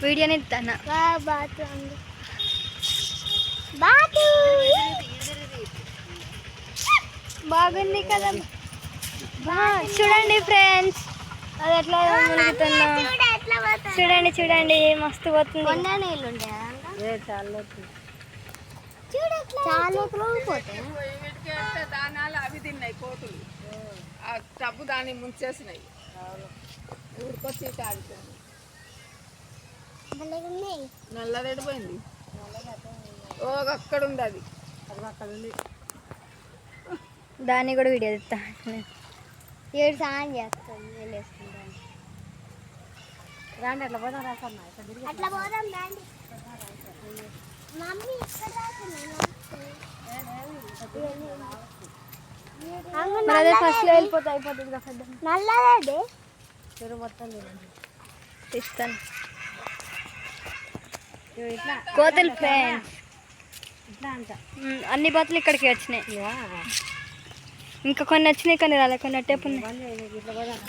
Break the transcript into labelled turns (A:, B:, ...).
A: వీడియోని ఇస్తాను. బాగుంది కదా. చూడండి ఫ్రెండ్స్, అది ఎట్లా మునుగుతుందో చూడండి. చూడండి మస్తు పోతుంది.
B: దానాలు అవి తిన్నాయి కోతులు. ఆ టబ్బు దాన్ని ముంచేసినాయి. ఊరికొచ్చి కాలిపోయింది. నల్లదడిపోయింది. ఓ అక్కడ ఉంది అది. అక్కడ ఉంది.
A: దాన్ని కూడా వీడియో తీస్తా. 7 సాయం చేస్తాను.
B: రాండి అట్లా పోదాం. రాసమ్మా
C: అట్లా పోదాం రండి. మమ్మీ ఇక్కడ
A: అదే ఫస్ట్ లో వెళ్ళిపోతే అయిపోతుంది కదా.
C: నల్లదే
B: చెరువు మొత్తం తినండి.
A: ఇస్తాను. కోతులు ఫ్రెండ్స్
B: ఇట్లా అంట.
A: అన్ని బతులు ఇక్కడికి వచ్చినాయి. ఇంకా కొన్ని వచ్చినాయి, కొన్ని రాలే, కొన్ని అట్టేపు ఉన్నాయి.
B: ఇట్లా పోదాం.